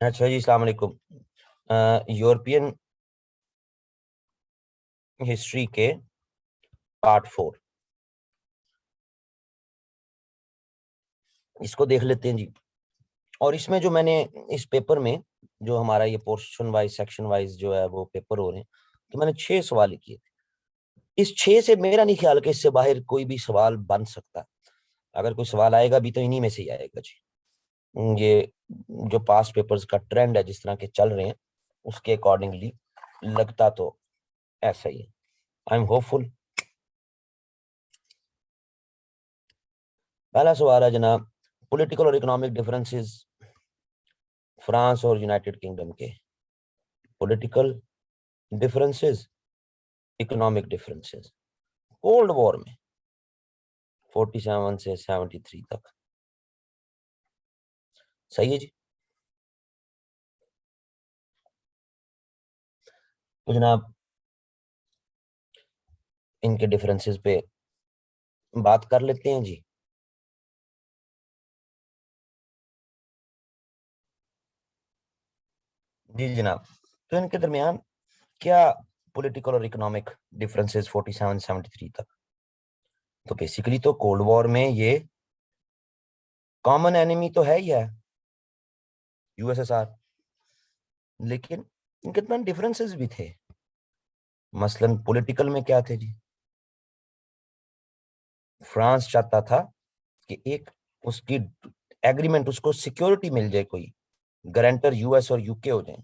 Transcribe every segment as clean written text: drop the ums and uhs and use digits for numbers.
अच्छा जी, अस्सलाम वालेकुम। यूरोपियन हिस्ट्री के पार्ट 4 इसको देख लेते हैं जी। और इसमें जो मैंने इस पेपर में जो हमारा ये पोर्शन वाइज सेक्शन वाइज जो है वो पेपर हो रहे हैं, तो मैंने 6 सवाल किए थे। इस 6 से मेरा नहीं ख्याल कि इससे बाहर कोई भी सवाल बन सकता। अगर कोई सवाल आएगा भी तो इन्हीं में से ही आएगा जी। ये जो पास्ट पेपर्स का ट्रेंड है जिस तरह के चल रहे हैं उसके अकॉर्डिंगली लगता तो ऐसा ही है। I am hopeful. पहला सवाल है जनाब, पॉलिटिकल और इकोनॉमिक डिफरेंसेस फ्रांस और यूनाइटेड किंगडम के। Political differences, economic differences cold war में 47 से 73 तक। सही है जी। तो जनाब इनके डिफरेंसेस पे बात कर लेते हैं जी। जी जनाब, तो इनके दरमियान क्या पॉलिटिकल और इकोनॉमिक डिफरेंसेस 47 73 तक। तो बेसिकली तो कोल्ड वॉर में ये कॉमन एनिमी तो है ही है, यूएसएसआर। लेकिन इनके दरमियान डिफरेंसेस भी थे। मसलन पॉलिटिकल में क्या थे जी। फ्रांस चाहता था कि एक उसकी एग्रीमेंट, उसको सिक्योरिटी मिल जाए, कोई गारंटर यूएस और यूके हो जाए।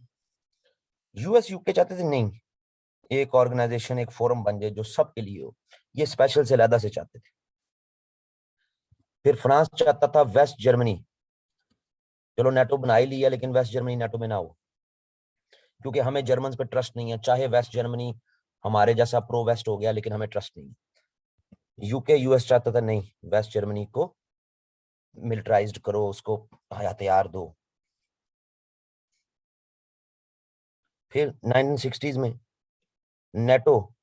यूएस यूके चाहते थे नहीं, एक ऑर्गेनाइजेशन, एक फोरम बन जाए जो सबके लिए हो। ये स्पेशल से अलहदा से चाहते थे। फिर फ्रांस चाहता था वेस्ट जर्मनी, चलो नेटो बना ही लिया लेकिन वेस्ट जर्मनी नेटो में ना हो, क्योंकि हमें जर्मन पे ट्रस्ट नहीं है। चाहे वेस्ट जर्मनी हमारे जैसा प्रो वेस्ट हो गया लेकिन हमें ट्रस्ट नहीं है। यूके यूएस चाहता था नहीं, वेस्ट जर्मनी को मिलिटराइज्ड करो, उसको हथियार दो। फिर 1960s में नेटो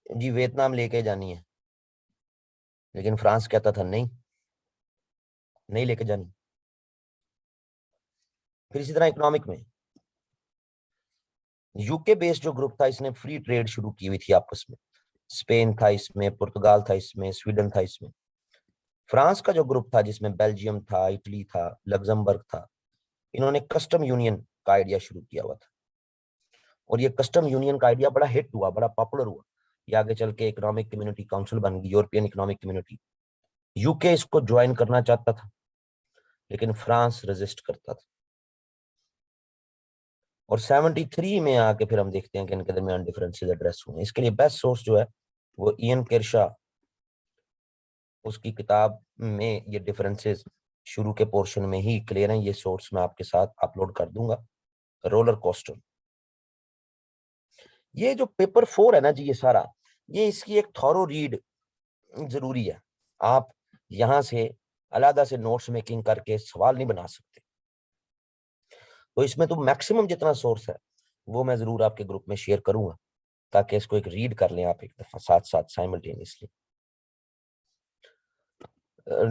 जी वियतनाम लेके जानी है, लेकिन फ्रांस कहता था नहीं, नहीं लेके जानी। फिर इसी तरह इकोनॉमिक में यूके बेस्ड जो ग्रुप था इसने फ्री ट्रेड शुरू की हुई थी आपस में। स्पेन था इसमें, पुर्तगाल था इसमें, स्वीडन था इसमें। फ्रांस का जो ग्रुप था जिसमें बेल्जियम था, इटली था, लग्जमबर्ग था, इन्होंने कस्टम यूनियन का आइडिया शुरू किया हुआ था। और ये कस्टम यूनियन का आइडिया बड़ा हिट हुआ, बड़ा पॉपुलर हुआ। ये आगे चल के इकोनॉमिक कम्युनिटी काउंसिल बन गई, यूरोपियन इकोनॉमिक कम्युनिटी। यूके इसको ज्वाइन करना चाहता था लेकिन फ्रांस रेजिस्ट करता था। और 73 में आके फिर हम देखते हैं कि इनके दरमियान डिफरेंसेस एड्रेस हुए। इसके लिए बेस्ट सोर्स जो है वो इयन केरशा, उसकी किताब में ये डिफरेंसेस शुरू के पोर्शन में ही क्लियर है। ये सोर्स मैं आपके साथ अपलोड कर दूंगा। रोलर कोस्टर, ये जो पेपर 4 है ना जी, ये सारा, ये इसकी एक थॉरो रीड जरूरी है। आप यहां से अलहदा से नोट्स मेकिंग करके सवाल नहीं बना सकते। तो इसमें तो मैक्सिमम जितना सोर्स है वो मैं जरूर आपके ग्रुप में शेयर करूंगा, ताकि इसको एक रीड कर लें आप एक दफा साथ साथ साइमल्टेनियसली।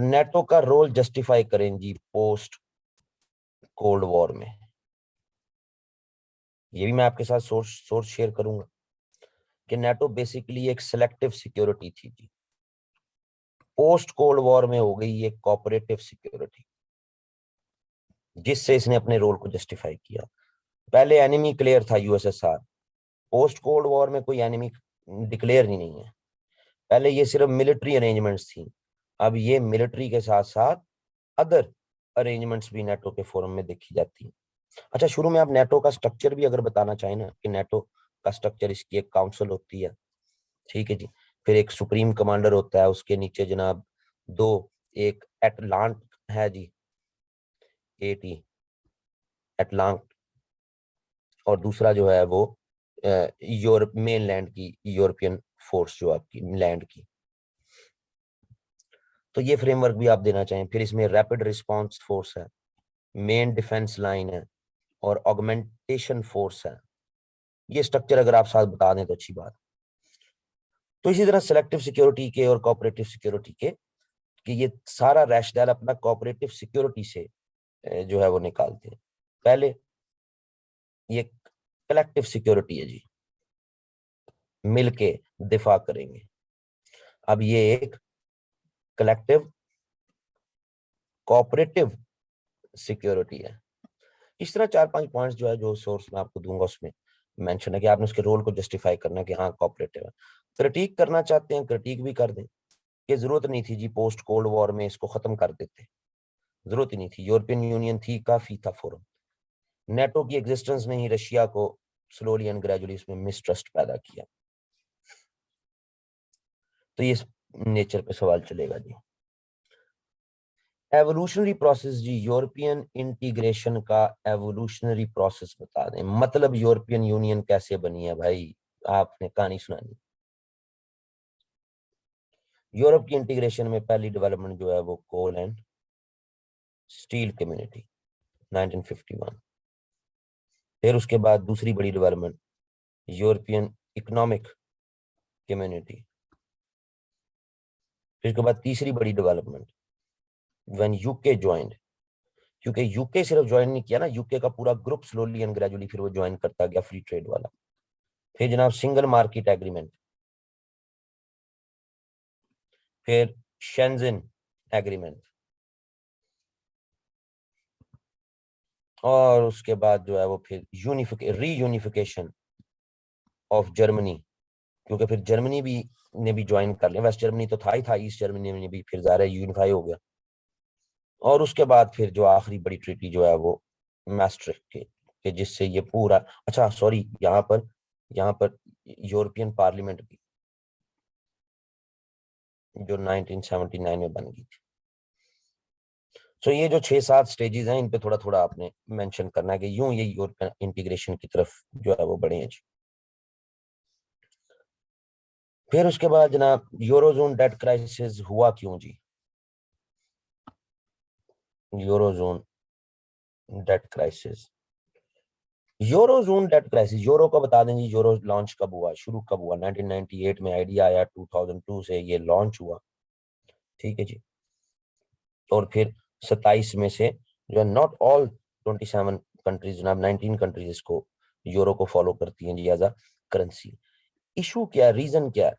नेटो का रोल जस्टिफाई करें जी पोस्ट कोल्ड वॉर में, ये भी मैं आपके साथ सोर्स सोर्स शेयर करूंगा कि नेटो बेसिकली एक सिलेक्टिव सिक्योरिटी थी जी। पोस्ट कोल्ड वॉर में हो गई ये कोऑपरेटिव सिक्योरिटी, जिससे इसने अपने रोल को जस्टिफाई किया। पहले एनिमी क्लियर था यूएसएसआर, पोस्ट कोल्ड वॉर में कोई एनिमी डिक्लेयर ही नहीं है। पहले ये सिर्फ मिलिट्री अरेंजमेंट्स थी, अब ये मिलिट्री के साथ साथ अदर अरेंजमेंट्स भी नेटो के फोरम में देखी जाती है। अच्छा, शुरू में आप नेटो का स्ट्रक्चर भी अगर बताना चाहें ना, कि नेटो का स्ट्रक्चर, इसकी एक काउंसिल होती है, ठीक है जी। फिर एक सुप्रीम कमांडर होता है, उसके नीचे जनाब दो, एक एटलांट है जी, एटी एटलांट, और दूसरा जो है वो यूरोप मेन लैंड की यूरोपियन फोर्स जो आपकी लैंड की। तो ये फ्रेमवर्क भी आप देना चाहें। फिर इसमें रैपिड रिस्पांस फोर्स है, मेन डिफेंस लाइन है, और ऑगमेंटेशन फोर्स है। ये स्ट्रक्चर अगर आप साथ बता दें तो अच्छी बात। तो इसी तरह सिलेक्टिव सिक्योरिटी के और कोऑपरेटिव सिक्योरिटी के, कि ये सारा रैशनल अपना कोऑपरेटिव सिक्योरिटी से जो है वो निकालते हैं। पहले ये कलेक्टिव सिक्योरिटी है जी, मिलके दिफा करेंगे। अब ये एक कलेक्टिव कोऑपरेटिव सिक्योरिटी है। इस तरह 4-5 पॉइंट्स जो है, जो सोर्स मैं आपको दूंगा उसमें मेंशन है कि आपने उसके रोल को जस्टिफाई करना है कि हाँ कोऑपरेटिव है। क्रिटिक करना चाहते हैं, क्रिटिक भी कर दें कि जरूरत नहीं थी जी पोस्ट कोल्ड वॉर में इसको खत्म कर देते, जरूरत ही नहीं थी। यूरोपियन यूनियन थी, काफी था फोरम। नेटो की एग्जिस्टेंस ने ही रशिया को स्लोली एंड ग्रेजुअली इसमें मिसट्रस्ट पैदा किया। तो ये नेचर पे सवाल चलेगा जी। एवोल्यूशनरी प्रोसेस जी, यूरोपियन इंटीग्रेशन का एवोल्यूशनरी प्रोसेस बता दें, मतलब यूरोपियन यूनियन कैसे बनी है भाई, आपने कहानी सुनानी। यूरोप की इंटीग्रेशन में पहली डेवलपमेंट जो है वो कोल एंड स्टील कम्युनिटी 1951। फिर उसके बाद दूसरी बड़ी डेवलपमेंट यूरोपियन इकोनॉमिक कम्युनिटी। फिर उसके बाद तीसरी बड़ी डेवलपमेंट व्हेन यूके ज्वाइंड, क्योंकि यूके सिर्फ ज्वाइन नहीं किया ना, यूके का पूरा ग्रुप स्लोली एंड ग्रेजुअली फिर वो ज्वाइन करता गया फ्री ट्रेड वाला। फिर जनाब सिंगल मार्केट एग्रीमेंट, फिर शेंजन एग्रीमेंट, और उसके बाद जो है वो फिर रीयूनिफिकेशन ऑफ जर्मनी, क्योंकि फिर जर्मनी भी ने भी ज्वाइन कर लिया। वेस्ट जर्मनी तो था ही था, ईस्ट जर्मनी ने भी फिर ज़ाहिर है यूनिफाई हो गया। और उसके बाद फिर जो आखिरी बड़ी ट्रीटी जो है वो मैस्ट्रिक्ट के जिससे ये पूरा, अच्छा सॉरी, यहाँ पर यूरोपियन पार्लियामेंट की जो 1979 में बन गई थी। सो ये जो 6-7 स्टेजेस हैं, इन पे थोड़ा थोड़ा आपने मेंशन करना है कि यूं ये यूरोपियन इंटीग्रेशन की तरफ जो है वो बढ़े हैं जी। फिर उसके बाद जनाब यूरोजोन डेट क्राइसिस हुआ क्यों जी, eurozone debt crisis. Eurozone debt crisis, euro का बता दें जी, यूरो लॉन्च कब हुआ, शुरू कब हुआ, 1998 में आइडिया आया, 2002 से ये लॉन्च हुआ, ठीक है जी। और फिर 27 में से जो है, नॉट ऑल 27 कंट्रीज जनाब, 19 कंट्रीज इसको यूरो को फॉलो करती हैं जी एज अ करेंसी। इशू क्या है, रीजन क्या है,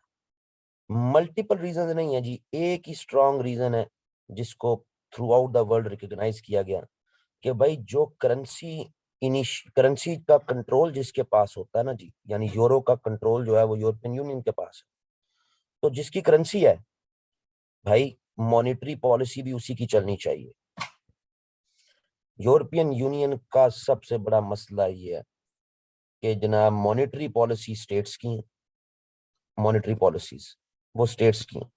मल्टीपल रीजन नहीं है जी, एक ही स्ट्रॉन्ग रीजन है जिसको throughout the world recognize किया गया कि भाई जो करेंसी का कंट्रोल जिसके पास होता है ना जी, यानी यूरो का कंट्रोल जो है वो यूरोपियन यूनियन के पास है, तो जिसकी करेंसी है भाई, मॉनेटरी पॉलिसी भी उसी की चलनी चाहिए। यूरोपियन यूनियन का सबसे बड़ा मसला ये है कि जनाब मॉनेटरी पॉलिसी स्टेट्स की है, मॉनेटरी पॉलिसीज वो स्टेट्स की हैं,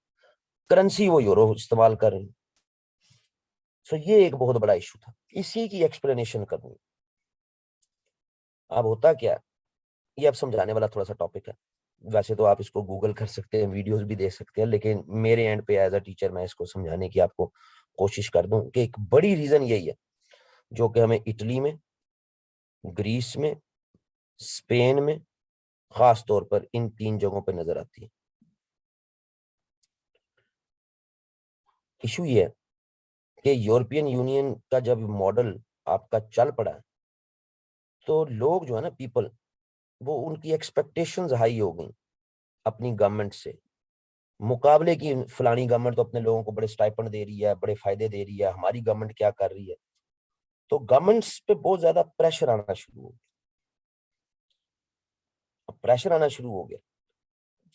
करेंसी वो यूरो इस्तेमाल कर रही है। सो ये एक बहुत बड़ा इशू था, इसी की एक्सप्लेनेशन करनी। अब होता क्या है, ये अब समझाने वाला थोड़ा सा टॉपिक है। वैसे तो आप इसको गूगल कर सकते हैं, वीडियोस भी देख सकते हैं, लेकिन मेरे एंड पे एज अ टीचर मैं इसको समझाने की आपको कोशिश कर दूं कि एक बड़ी रीजन यही है जो कि हमें इटली में, ग्रीस में, स्पेन में खास तौर पर इन 3 जगहों पर नजर आती है। इशू ये है कि यूरोपियन यूनियन का जब मॉडल आपका चल पड़ा है, तो लोग जो है ना, पीपल, वो उनकी एक्सपेक्टेशंस हाई हो गई अपनी गवर्नमेंट से, मुकाबले की फलानी गवर्नमेंट तो अपने लोगों को बड़े स्टाइपेंड दे रही है, बड़े फायदे दे रही है, हमारी गवर्नमेंट क्या कर रही है। तो गवर्नमेंट्स पे बहुत ज्यादा प्रेशर आना शुरू हो गया। प्रेशर आना शुरू हो गया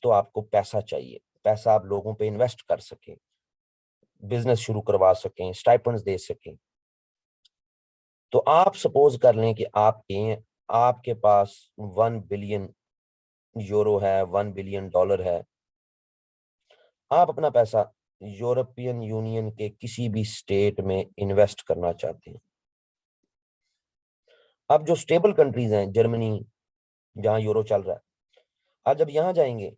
तो आपको पैसा चाहिए, पैसा आप लोगों पे इन्वेस्ट कर सकें, बिजनेस शुरू करवा सकें, स्टाइपेंड्स दे सकें। तो आप सपोज कर लें कि आपके पास 1 बिलियन यूरो है, 1 बिलियन डॉलर है, आप अपना पैसा यूरोपियन यूनियन के किसी भी स्टेट में इन्वेस्ट करना चाहते हैं। अब जो स्टेबल कंट्रीज हैं, जर्मनी जहां यूरो चल रहा है, आप जब यहां जाएंगे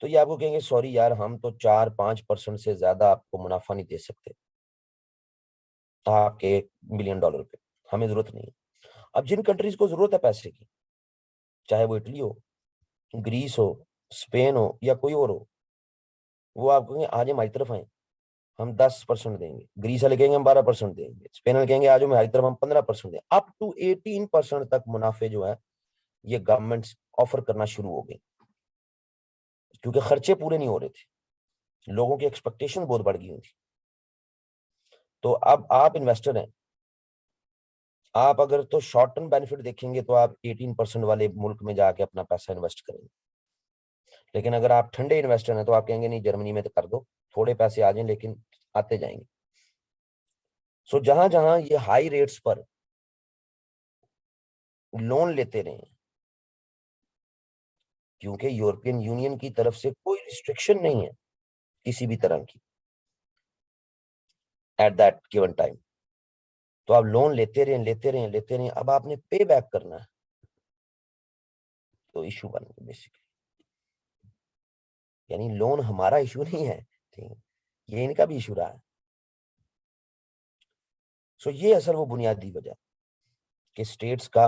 तो ये आपको कहेंगे सॉरी यार, हम तो 4-5% से ज्यादा आपको मुनाफा नहीं दे सकते आपके 1 बिलियन डॉलर पे, हमें जरूरत नहीं है। अब जिन कंट्रीज को जरूरत है पैसे की, चाहे वो इटली हो, ग्रीस हो, स्पेन हो या कोई और हो, वो आपको कहेंगे आज हमारी तरफ आए, हम 10% देंगे, ग्रीस वाले कहेंगे हम 12% देंगे, स्पेन वाले कहेंगे आज हमारी तरफ हम 15% देंगे, अप टू 18% तक मुनाफे जो है ये गवर्नमेंट ऑफर करना शुरू हो गई, क्योंकि खर्चे पूरे नहीं हो रहे थे, लोगों की एक्सपेक्टेशन बहुत बढ़ गई थी। तो अब आप इन्वेस्टर हैं, आप अगर तो शॉर्ट टर्म बेनिफिट देखेंगे तो आप 18% वाले मुल्क में जाके अपना पैसा इन्वेस्ट करेंगे, लेकिन अगर आप ठंडे इन्वेस्टर हैं तो आप कहेंगे नहीं जर्मनी में तो कर दो, थोड़े पैसे आ जाएं लेकिन आते जाएंगे। सो जहां जहां ये हाई रेट्स पर लोन लेते रहे, क्योंकि यूरोपियन यूनियन की तरफ से कोई रिस्ट्रिक्शन नहीं है किसी भी तरह की एट दैट गिवन टाइम, तो आप लोन लेते रहे, अब आपने पे बैक करना है, तो इशू बन गया बेसिकली। यानी लोन हमारा इशू नहीं है, ठीक है, ये इनका भी इशू रहा है। सो ये असल वो बुनियादी वजह कि स्टेट्स का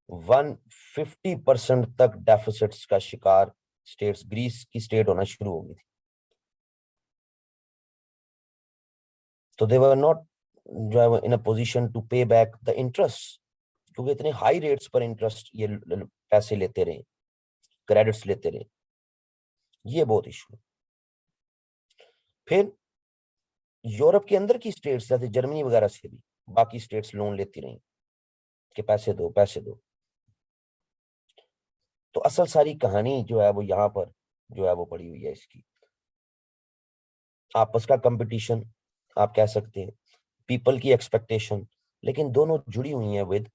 150% तक डेफिसिट्स का शिकार स्टेट्स, ग्रीस की स्टेट होना शुरू हो गई थी। तो दे वर नॉट जो है इन अ पोजीशन टू पे बैक द इंटरेस्ट, क्योंकि इतने हाई रेट्स पर इंटरेस्ट ये पैसे लेते रहे, क्रेडिट्स लेते रहे, ये बहुत इशू। फिर यूरोप के अंदर की स्टेट्स जैसे जर्मनी वगैरह से भी बाकी स्टेट्स लोन लेती रही कि पैसे दो पैसे दो। तो असल सारी कहानी जो है वो यहाँ पर जो है वो पड़ी हुई है इसकी, आपस का कंपटीशन आप कह सकते हैं, पीपल की एक्सपेक्टेशन, लेकिन दोनों जुड़ी हुई हैं विद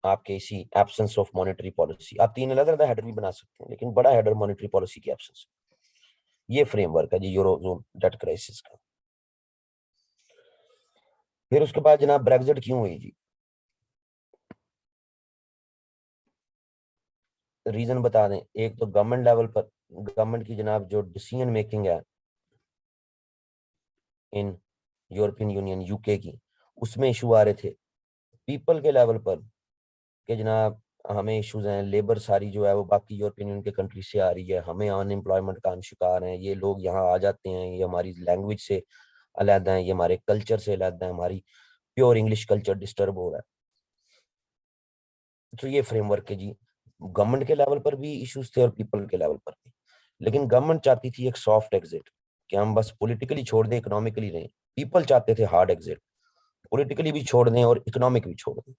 आपके इसी एब्सेंस ऑफ मॉनेटरी पॉलिसी। आप तीन अलग अलग हेडर भी बना सकते हैं, लेकिन बड़ा हेडर मॉनेटरी पॉलिसी की एब्सेंस। ये फ्रेमवर्क है जी यूरोजोन डेट क्राइसिस का। फिर उसके बाद जनाब ब्रेग्जिट क्यों हुई जी, रीजन बता दें। एक तो गवर्नमेंट लेवल पर गवर्नमेंट की जनाब जो डिसीजन मेकिंग है इन यूरोपियन यूनियन यूके की, उसमें इशू आ रहे थे। पीपल के लेवल पर कि जनाब हमें इश्यूज हैं, लेबर सारी जो है वो बाकी यूरोपियन यूनियन के कंट्री से आ रही है, हमें अनएम्प्लॉयमेंट का हम शिकार हैं, ये लोग यहाँ आ जाते हैं, ये हमारी लैंग्वेज से अलग हैं, ये हमारे कल्चर से अलग हैं, हमारी प्योर इंग्लिश कल्चर डिस्टर्ब हो रहा है। तो ये फ्रेमवर्क है जी, गवर्नमेंट के लेवल पर भी इश्यूज थे और पीपल के लेवल पर भी। लेकिन गवर्नमेंट चाहती थी एक सॉफ्ट एग्जिट, कि हम बस पॉलिटिकली छोड़ दें, इकोनॉमिकली रहें। पीपल चाहते थे हार्ड एग्जिट, पॉलिटिकली भी छोड़ दें और इकोनॉमिक भी छोड़ दें।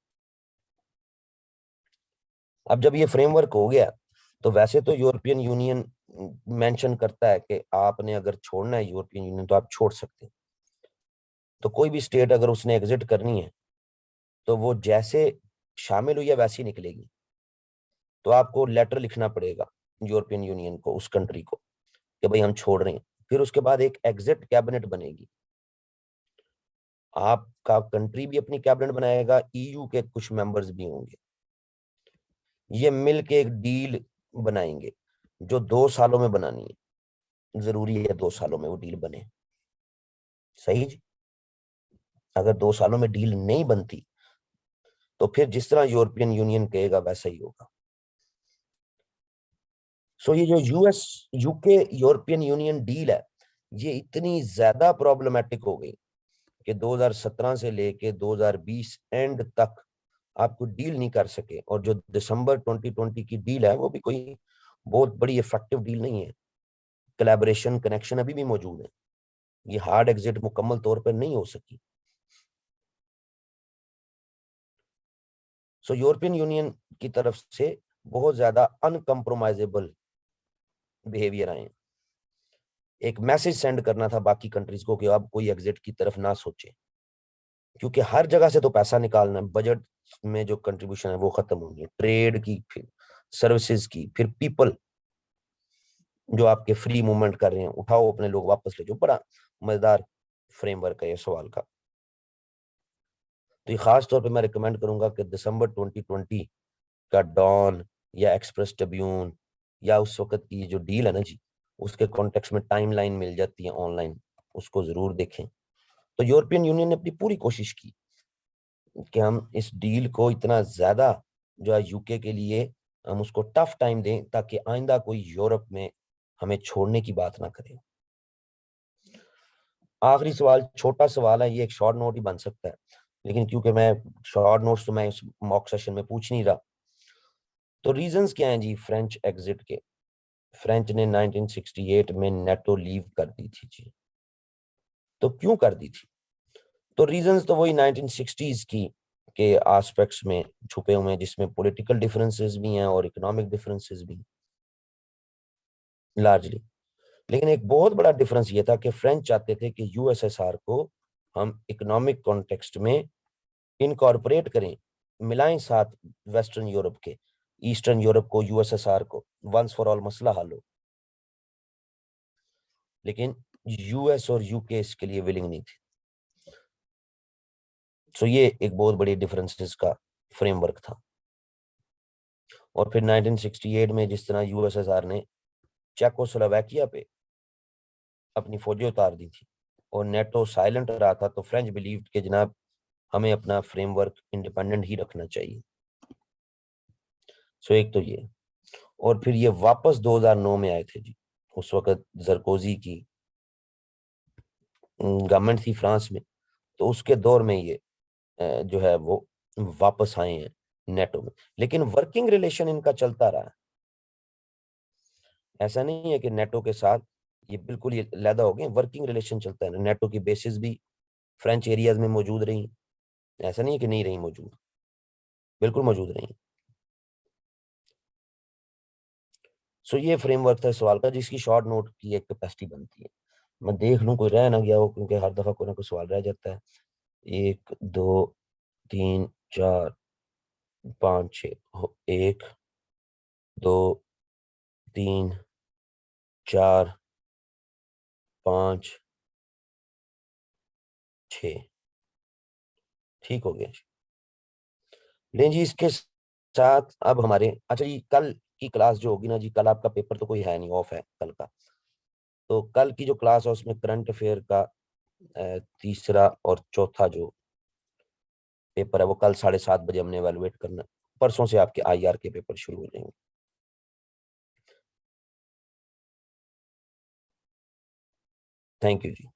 अब जब ये फ्रेमवर्क हो गया तो वैसे तो यूरोपियन यूनियन मेंशन करता है कि आपने अगर छोड़ना है यूरोपियन यूनियन तो आप छोड़ सकते हैं। तो कोई भी स्टेट अगर उसने एग्जिट करनी है तो वो जैसे शामिल हुई है वैसी निकलेगी, तो आपको लेटर लिखना पड़ेगा यूरोपियन यूनियन को, उस कंट्री को, कि भाई हम छोड़ रहे हैं। फिर उसके बाद एक एग्जिट कैबिनेट बनेगी, आपका कंट्री भी अपनी कैबिनेट बनाएगा, ईयू के कुछ मेंबर्स भी होंगे, ये मिल के एक डील बनाएंगे जो 2 सालों में बनानी है। जरूरी है 2 सालों में वो डील बने, सही जी। अगर 2 सालों में डील नहीं बनती तो फिर जिस तरह यूरोपियन यूनियन कहेगा वैसा ही होगा। सो ये जो US UK European union deal है, ये इतनी ज्यादा प्रॉब्लमेटिक हो गई कि 2017 से लेके 2020 एंड तक आपको डील नहीं कर सके। और जो दिसंबर 2020 की डील है वो भी कोई बहुत बड़ी इफेक्टिव डील नहीं है, कोलैबोरेशन कनेक्शन अभी भी मौजूद है, ये हार्ड एग्जिट मुकम्मल तौर पर नहीं हो सकी। सो यूरोपियन यूनियन की तरफ से बहुत ज्यादा अनकम्प्रोमाइजेबल बिहेवियर आए, एक मैसेज सेंड करना था बाकी कंट्रीज को कि अब कोई एग्जिट की तरफ ना सोचे, क्योंकि हर जगह से तो पैसा निकालना है, बजट में जो कंट्रीब्यूशन है वो खत्म होंगे, ट्रेड की, फिर सर्विसेज की, फिर पीपल जो आपके फ्री मूवमेंट कर रहे हैं, उठाओ अपने लोग वापस ले जाओ। बड़ा मजेदार फ्रेमवर्क है ये सवाल का। तो ये खास तौर पे मैं रिकमेंड करूंगा कि दिसंबर 2020 का डॉन या एक्सप्रेस ट्रिब्यून या उस वक्त की जो डील है ना जी, उसके कॉन्टेक्स्ट में टाइमलाइन मिल जाती है ऑनलाइन, उसको जरूर देखें। तो यूरोपियन यूनियन ने अपनी पूरी कोशिश की कि हम इस डील को इतना ज्यादा जो है यूके के लिए हम उसको टफ टाइम दें, ताकि आइंदा कोई यूरोप में हमें छोड़ने की बात ना करे। आखिरी सवाल छोटा सवाल है, ये एक शॉर्ट नोट ही बन सकता है, लेकिन क्योंकि मैं शॉर्ट नोट्स तो मैं इस मॉक सेशन में पूछ नहीं रहा। तो रीजंस क्या हैं जी फ्रेंच एग्जिट के? फ्रेंच ने 1968 में नेटो लीव कर दी थी जी। तो क्यों कर दी थी? तो रीजंस तो वही 1960s की के एस्पेक्ट्स में छुपे हुए हैं, जिसमें पॉलिटिकल डिफरेंसेस भी हैं और इकोनॉमिक डिफरेंसेस भी लार्जली। लेकिन एक बहुत बड़ा डिफरेंस ये था कि फ्रेंच चाहते थे कि यूएसएसआर को हम इकोनॉमिक कॉन्टेक्स्ट में इनकॉर्पोरेट करें, मिलाएं साथ वेस्टर्न यूरोप के, ईस्टर्न यूरोप को, यूएसएसआर को, वंस फॉर ऑल मसला हल हो। लेकिन यूएस और यूके इसके लिए विलिंग नहीं थे। सो ये एक बहुत बड़ी डिफरेंसेस का फ्रेमवर्क था। और फिर 1968 में जिस तरह यूएसएसआर ने चेकोस्लोवाकिया पे अपनी फौजें उतार दी थी और नेटो साइलेंट रहा था, तो फ्रेंच बिलीव के जनाब हमें अपना फ्रेमवर्क इंडिपेंडेंट ही रखना चाहिए। सो एक तो ये, और फिर ये वापस 2009 में आए थे जी। उस वक्त सरकोजी की गवर्नमेंट थी फ्रांस में, तो उसके दौर में ये जो है वो वापस आए हैं नेटो में। लेकिन वर्किंग रिलेशन इनका चलता रहा। ऐसा नहीं है कि नेटो के साथ ये बिल्कुल ये लैदा हो गए, वर्किंग रिलेशन चलता है। नेटो की बेसिस भी फ्रेंच एरियाज में मौजूद रही, ऐसा नहीं है कि नहीं रही मौजूद, बिल्कुल मौजूद रही। सो ये फ्रेमवर्क था इस सवाल का, जिसकी शॉर्ट नोट की एक कैपेसिटी बनती है। मैं देख लूं कोई रह ना गया हो, क्योंकि हर दफा कोई ना कोई सवाल रह जाता है। 1 2 3 4 5 6 1 2 3 4 5 6 ठीक हो गया। लेकिन जी इसके साथ अब हमारे, अच्छा जी कल की क्लास जो होगी ना जी, कल आपका पेपर तो कोई है नहीं, ऑफ है कल का। तो कल की जो क्लास है उसमें करंट अफेयर का तीसरा और चौथा जो पेपर है वो कल 7:30 बजे हमने एवेलुएट करना। परसों से आपके आईआर के पेपर शुरू हो जाएंगे। Thank you ji.